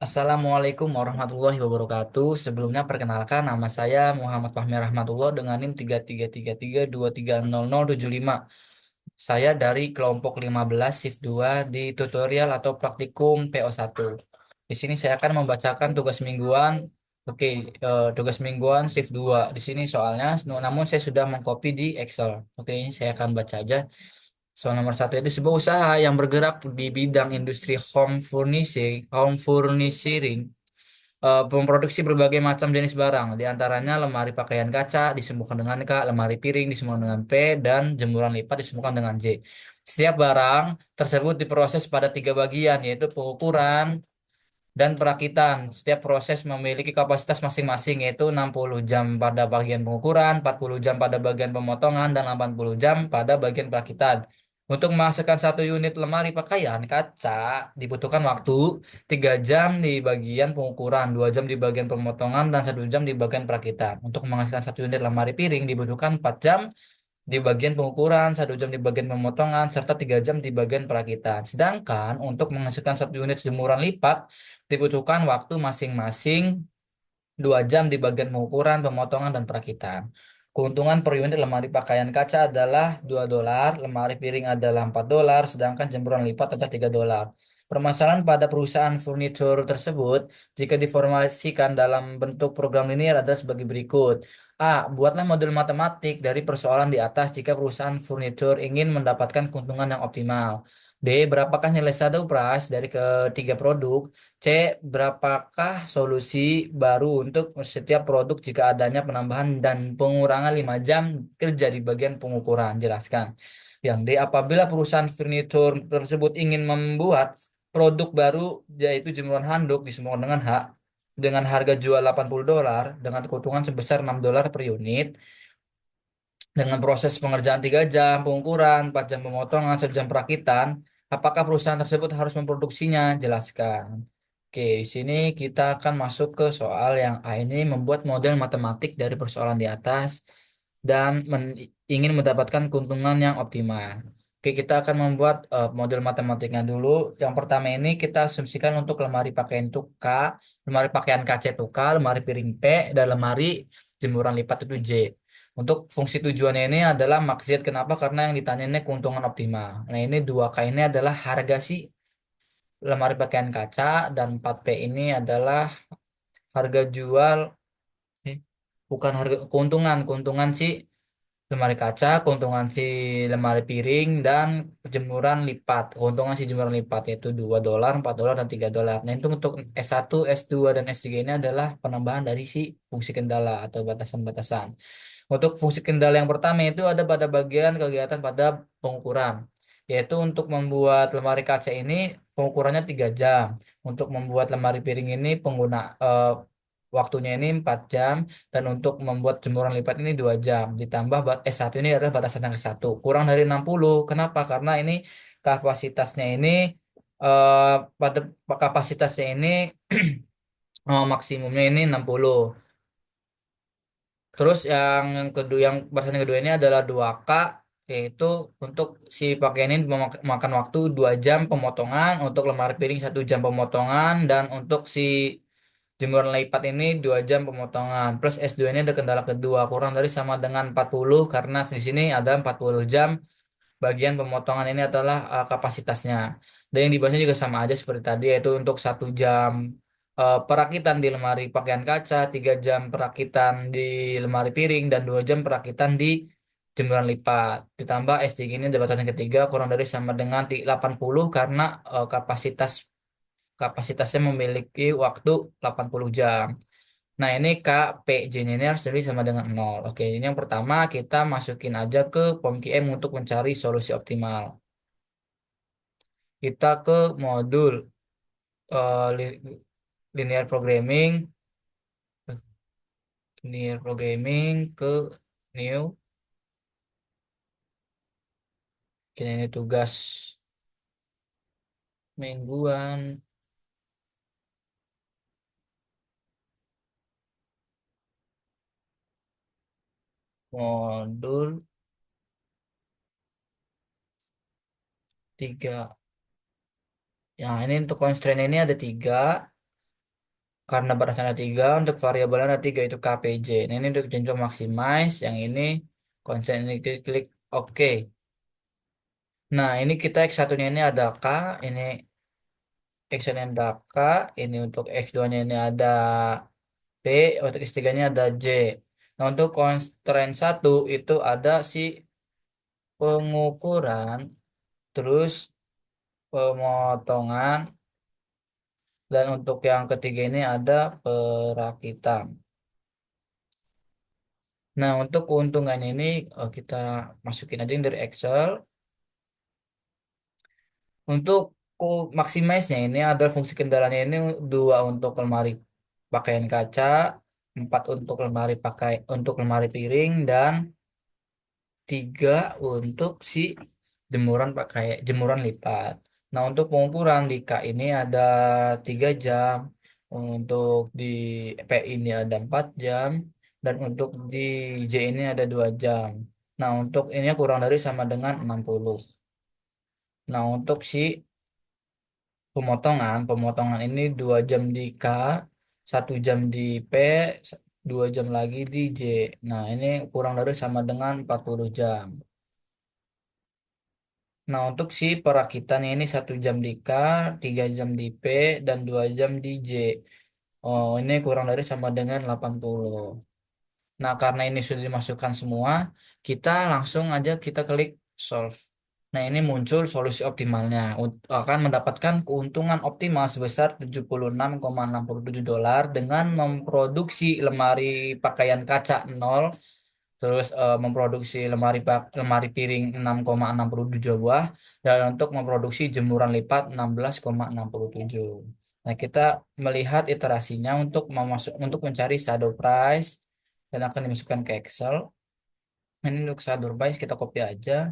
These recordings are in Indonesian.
Assalamualaikum warahmatullahi wabarakatuh. Sebelumnya perkenalkan nama saya Muhammad Fahmi Rahmatullah dengan NIM 3333230075. Saya dari kelompok 15 shift 2 di tutorial atau praktikum PO1. Di sini saya akan membacakan tugas mingguan. Oke, tugas mingguan shift 2. Di sini soalnya, namun saya sudah mengcopy di Excel. Oke, ini saya akan baca aja. Soal nomor satu itu sebuah usaha yang bergerak di bidang industri home furnishing, memproduksi berbagai macam jenis barang, di antaranya lemari pakaian kaca disebutkan dengan K, lemari piring disebutkan dengan P, dan jemuran lipat disebutkan dengan J. Setiap barang tersebut diproses pada tiga bagian, yaitu pengukuran dan perakitan. Setiap proses memiliki kapasitas masing-masing, yaitu 60 jam pada bagian pengukuran, 40 jam pada bagian pemotongan, dan 80 jam pada bagian perakitan. Untuk menghasilkan satu unit lemari pakaian kaca dibutuhkan waktu 3 jam di bagian pengukuran, 2 jam di bagian pemotongan, dan 1 jam di bagian perakitan. Untuk menghasilkan satu unit lemari piring dibutuhkan 4 jam di bagian pengukuran, 1 jam di bagian pemotongan, serta 3 jam di bagian perakitan. Sedangkan untuk menghasilkan satu unit jemuran lipat dibutuhkan waktu masing-masing 2 jam di bagian pengukuran, pemotongan, dan perakitan. Keuntungan per unit lemari pakaian kaca adalah $2, lemari piring adalah $4, sedangkan jemuran lipat adalah $3. Permasalahan pada perusahaan furnitur tersebut, jika diformulasikan dalam bentuk program linear adalah sebagai berikut. A. Buatlah model matematik dari persoalan di atas jika perusahaan furnitur ingin mendapatkan keuntungan yang optimal. B. Berapakah nilai shadow price dari ketiga produk? C. Berapakah solusi baru untuk setiap produk jika adanya penambahan dan pengurangan 5 jam kerja di bagian pengukuran? Jelaskan. Yang D. Apabila perusahaan furnitur tersebut ingin membuat produk baru yaitu jemuran handuk disebut dengan H dengan harga jual $80 dengan keuntungan sebesar $6 per unit dengan proses pengerjaan 3 jam, pengukuran, 4 jam pemotongan, 1 jam perakitan, apakah perusahaan tersebut harus memproduksinya? Jelaskan. Oke, di sini kita akan masuk ke soal yang A ini membuat model matematik dari persoalan di atas dan ingin mendapatkan keuntungan yang optimal. Oke, kita akan membuat model matematiknya dulu. Yang pertama ini kita asumsikan untuk lemari pakaian itu K, lemari pakaian KC itu K, lemari piring P, dan lemari jemuran lipat itu J. Untuk fungsi tujuannya ini adalah maksiat. Kenapa? Karena yang ditanya ini keuntungan optimal. Nah, ini 2K ini adalah harga si lemari pakaian kaca dan 4P ini adalah harga jual, eh, bukan harga keuntungan si lemari kaca, keuntungan si lemari piring, dan jemuran lipat. Keuntungan si jemuran lipat yaitu $2, $4, dan $3. Nah, itu untuk S1, S2, dan S3 ini adalah penambahan dari si fungsi kendala atau batasan-batasan. Untuk fungsi kendala yang pertama itu ada pada bagian kegiatan pada pengukuran, yaitu untuk membuat lemari kaca ini pengukurannya 3 jam. Untuk membuat lemari piring ini waktunya ini 4 jam, dan untuk membuat jemuran lipat ini 2 jam. Ditambah S1 ini adalah batasan yang ke-1. Kurang dari 60. Kenapa? Karena ini kapasitasnya ini eh, pada kapasitasnya ini maksimumnya ini 60. Terus yang kedua, yang batasan yang kedua ini adalah 2K, yaitu untuk si pakaian ini memakan waktu 2 jam pemotongan, untuk lemari piring 1 jam pemotongan, dan untuk si jemuran lipat ini 2 jam pemotongan. Plus S2 ini ada kendala kedua, kurang dari sama dengan 40 karena di sini ada 40 jam bagian pemotongan ini adalah kapasitasnya. Dan yang dibahasnya juga sama aja seperti tadi, yaitu untuk 1 jam perakitan di lemari pakaian kaca, 3 jam perakitan di lemari piring, dan 2 jam perakitan di jemuran lipat. Ditambah S3 ini ada batasan ketiga, kurang dari sama dengan 80 karena kapasitasnya memiliki waktu 80 jam. Nah, ini KPJ-nya ini harus jadi sama dengan 0. Oke, ini yang pertama kita masukin aja ke POM-QM untuk mencari solusi optimal. Kita ke modul eh, li- linear programming, ke new. Kini ini tugas mingguan, modul 3. Yang ini untuk constraint ini ada 3. Karena batasan ada tiga, untuk variabel ada tiga itu KPJ. Nah, ini untuk jenjang maximize, yang ini konsen ini klik OK. Nah, ini kita X1-nya ini ada K, ini X-nya ada K, ini untuk X2-nya ini ada P, untuk S3-nya ada J. Nah, untuk constraint satu itu ada si pengukuran, terus pemotongan, dan untuk yang ketiga ini ada perakitan. Nah, untuk keuntungan ini kita masukin aja yang dari Excel. Untuk maximize-nya ini ada fungsi kendalanya ini dua untuk lemari pakaian kaca, empat untuk lemari piring, dan tiga untuk si jemuran lipat. Nah, untuk pengukuran di K ini ada 3 jam, untuk di P ini ada 4 jam, dan untuk di J ini ada 2 jam. Nah, untuk ini kurang dari sama dengan 60. Nah, untuk si pemotongan ini 2 jam di K, 1 jam di P, 2 jam lagi di J. Nah, ini kurang dari sama dengan 40 jam. Nah, untuk si perakitan ini 1 jam di K, 3 jam di P, dan 2 jam di J. Oh, ini kurang dari sama dengan 80. Nah, karena ini sudah dimasukkan semua, kita langsung aja kita klik solve. Nah, ini muncul solusi optimalnya. Akan mendapatkan keuntungan optimal sebesar 76,67 dolar dengan memproduksi lemari pakaian kaca nol, terus memproduksi lemari piring 6,67 buah, dan untuk memproduksi jemuran lipat 16,67. Nah, kita melihat iterasinya untuk mencari shadow price, dan akan dimasukkan ke Excel. Ini untuk shadow price kita copy aja,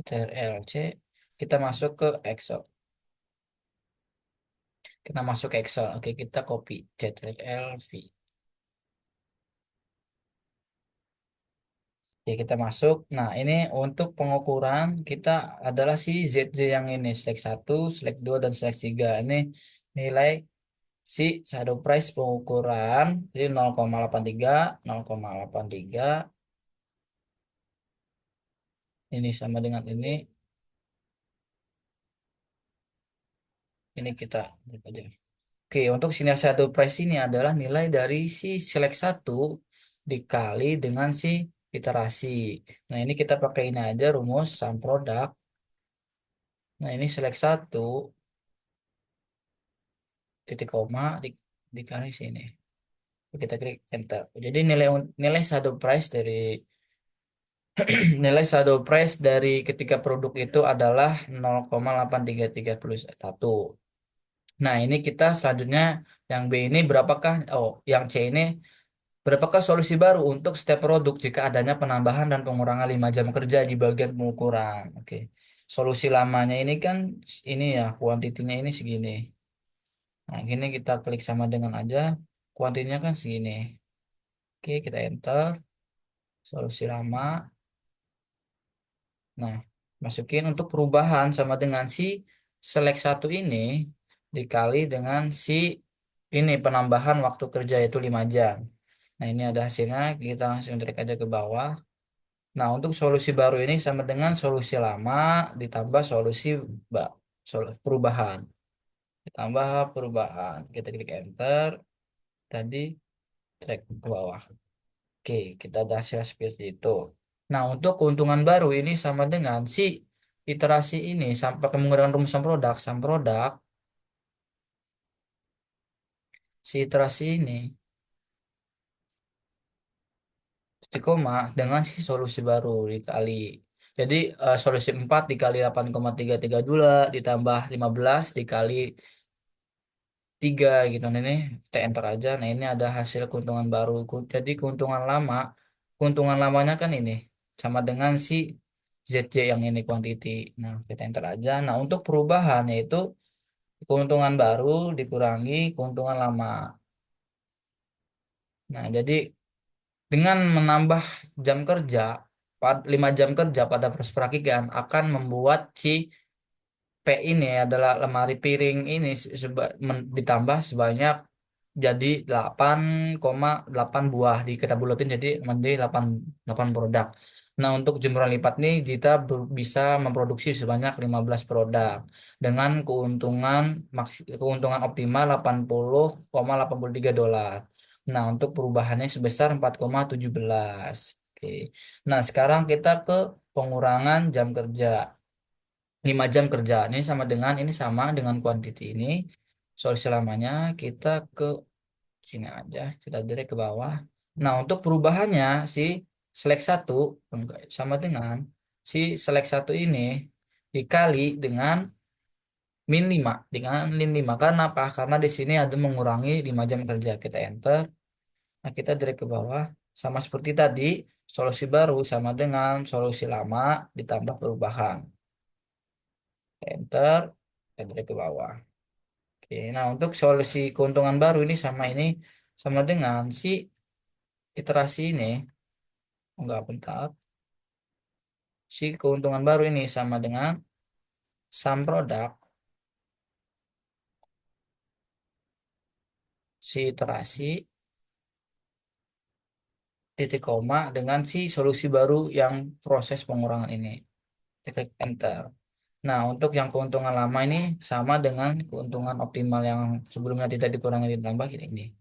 CTRL-C, kita masuk ke Excel. Kita masuk ke Excel. Oke, kita copy CTRL-V. Oke, kita masuk. Nah, ini untuk pengukuran kita adalah si ZJ yang ini, select satu, select 2, dan select 3. Ini nilai si shadow price pengukuran. Jadi 0,83, 0,83. Ini sama dengan ini kita lihat aja. Oke, untuk sinyal shadow price ini adalah nilai dari si select satu dikali dengan si iterasi. Nah, ini kita pakai ini aja rumus sum product. Nah, ini select satu titik koma dikali sini. Kita klik enter. Jadi nilai shadow price dari nilai shadow price dari ketika produk itu adalah 0,8331. Nah, ini kita selanjutnya yang B ini berapakah? Oh, yang C ini berapakah solusi baru untuk setiap produk jika adanya penambahan dan pengurangan 5 jam kerja di bagian pengukuran? Oke. Solusi lamanya ini kan ini ya, kuantitinya ini segini. Nah, gini kita klik sama dengan aja, kuantitinya kan segini. Oke, kita enter. Solusi lama. Nah, masukin untuk perubahan sama dengan si select satu ini dikali dengan si ini penambahan waktu kerja itu 5 jam. Nah, ini ada hasilnya, kita langsung tarik aja ke bawah. Nah, untuk solusi baru ini sama dengan solusi lama ditambah ba, perubahan. Ditambah perubahan. Kita klik enter, tadi track ke bawah. Oke, kita ada hasil seperti itu. Nah, untuk keuntungan baru ini sama dengan si iterasi ini sampai menggunakan rumus sum produk, si iterasi ini titik koma dengan si solusi baru dikali. Jadi solusi 4 dikali 8,33 ditambah 15 dikali 3 gitu. Nah, ini kita enter aja. Nah, ini ada hasil keuntungan baru. Jadi keuntungan lamanya kan ini sama dengan si ZJ yang ini quantity. Nah, kita enter aja. Nah, untuk perubahan yaitu keuntungan baru dikurangi keuntungan lama. Nah, jadi dengan menambah jam kerja, 5 jam kerja pada proses perakitan akan membuat si P ini adalah lemari piring ini ditambah sebanyak jadi 8,8 buah di kita bulatin jadi menjadi 8 8 produk. Nah, untuk jemuran lipat nih kita bisa memproduksi sebanyak 15 produk dengan keuntungan optimal 80,83 dolar. Nah, untuk perubahannya sebesar 4,17. Oke. Nah, sekarang kita ke pengurangan jam kerja. 5 jam kerja ini sama dengan quantity ini. Solusi lamanya kita ke sini aja, kita direct ke bawah. Nah, untuk perubahannya si select satu enggak, sama dengan si select satu ini dikali dengan min 5. Karena apa? Karena di sini ada mengurangi 5 jam kerja. Kita enter. Nah, kita direct ke bawah. Sama seperti tadi, solusi baru sama dengan solusi lama ditambah perubahan. Enter. Kita direct ke bawah. Oke, nah untuk solusi keuntungan baru ini sama dengan si iterasi ini. Enggak, bentar. Si keuntungan baru ini sama dengan sum produk si iterasi titik koma dengan si solusi baru yang proses pengurangan ini. Klik enter. Nah, untuk yang keuntungan lama ini sama dengan keuntungan optimal yang sebelumnya tidak dikurangi ditambah ini.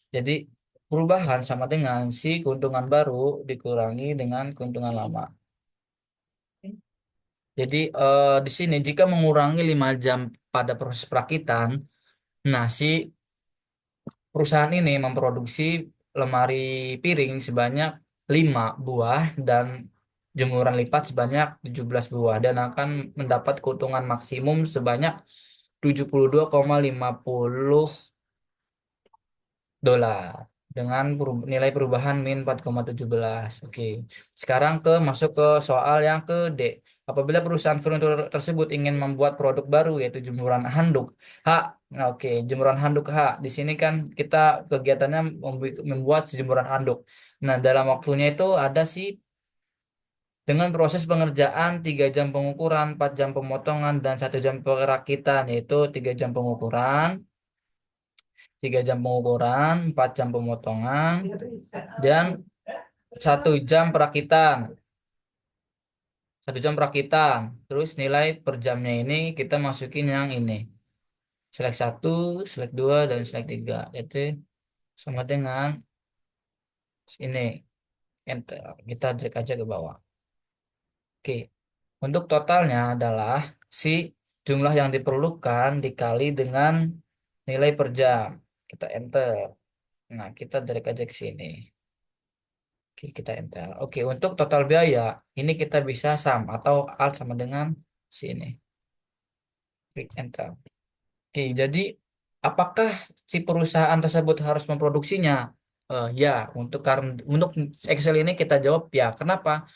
Jadi perubahan sama dengan si keuntungan baru dikurangi dengan keuntungan lama. Jadi di sini jika mengurangi 5 jam pada proses perakitan, nah si perusahaan ini memproduksi lemari piring sebanyak 5 buah dan jemuran lipat sebanyak 17 buah dan akan mendapat keuntungan maksimum sebanyak 72,50 dolar dengan nilai perubahan min 4,17. Oke. Sekarang masuk ke soal yang ke D. Apabila perusahaan furnitur tersebut ingin membuat produk baru yaitu jemuran handuk H. Nah, oke, jemuran handuk H. Di sini kan kita kegiatannya membuat jemuran handuk. Nah, dalam waktunya itu ada sih dengan proses pengerjaan 3 jam pengukuran, 4 jam pemotongan, dan 1 jam perakitan, yaitu 3 jam pengukuran, 4 jam pemotongan, dan 1 jam perakitan. 1 jam perakitan. Terus nilai per jamnya ini kita masukin yang ini. Select satu, select 2, dan select 3. Itu sama dengan ini. Enter. Kita drag aja ke bawah. Oke. Untuk totalnya adalah si jumlah yang diperlukan dikali dengan nilai per jam. Kita enter. Nah, kita drag aja ke sini. Oke, kita enter. Oke, untuk total biaya, ini kita bisa sum atau alt sama dengan sini. Klik enter. Oke, jadi apakah si perusahaan tersebut harus memproduksinya? Ya, untuk Excel ini kita jawab ya. Kenapa?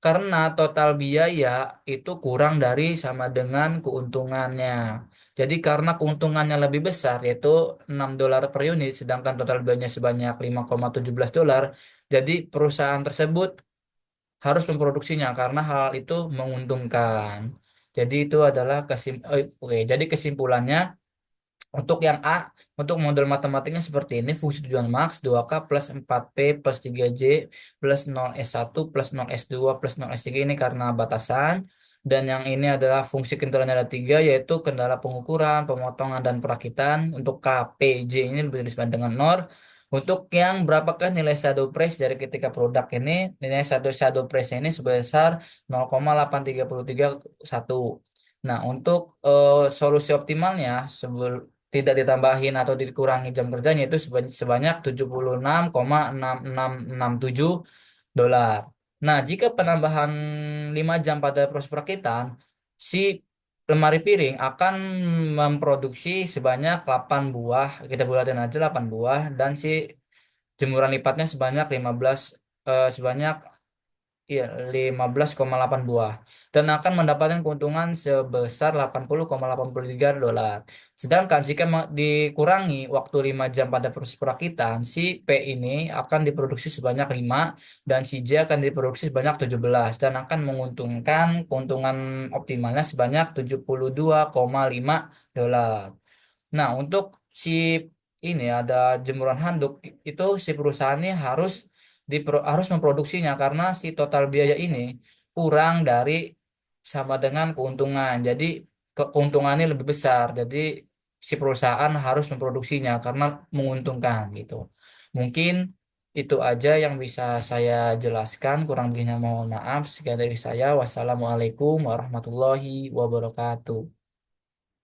Karena total biaya itu kurang dari sama dengan keuntungannya. Jadi karena keuntungannya lebih besar yaitu 6 dolar per unit sedangkan total biayanya sebanyak 5,17 dolar. Jadi perusahaan tersebut harus memproduksinya karena hal itu menguntungkan. Jadi itu adalah oke, jadi kesimpulannya untuk yang A, untuk model matematiknya seperti ini, fungsi tujuan max 2K plus 4P plus 3J plus 0S1 plus 0S2 plus 0S3 ini karena batasan. Dan yang ini adalah fungsi kendalanya ada tiga, yaitu kendala pengukuran, pemotongan, dan perakitan. Untuk KPJ ini lebih disebut dengan NOR. Untuk yang berapakah nilai shadow price dari ketika produk ini, nilai shadow price ini sebesar 0,8331. Nah, untuk solusi optimalnya tidak ditambahin atau dikurangi jam kerjanya itu sebanyak 76,6667 dolar. Nah, jika penambahan 5 jam pada proses perakitan, si lemari piring akan memproduksi sebanyak 8 buah, kita buatin aja 8 buah, dan si jemuran lipatnya sebanyak, iya, 15,8 buah dan akan mendapatkan keuntungan sebesar 80,83 dolar. Sedangkan jika dikurangi waktu 5 jam pada proses perakitan, si P ini akan diproduksi sebanyak 5 dan si J akan diproduksi sebanyak 17 dan akan menguntungkan keuntungan optimalnya sebanyak 72,5 dolar. Nah, untuk si ini ada jemuran handuk, itu si perusahaan ini harus memproduksinya karena si total biaya ini kurang dari sama dengan keuntungan. Jadi keuntungannya lebih besar. Jadi si perusahaan harus memproduksinya karena menguntungkan gitu. Mungkin itu aja yang bisa saya jelaskan. Kurang lebihnya mohon maaf. Sekian dari saya. Wassalamualaikum warahmatullahi wabarakatuh.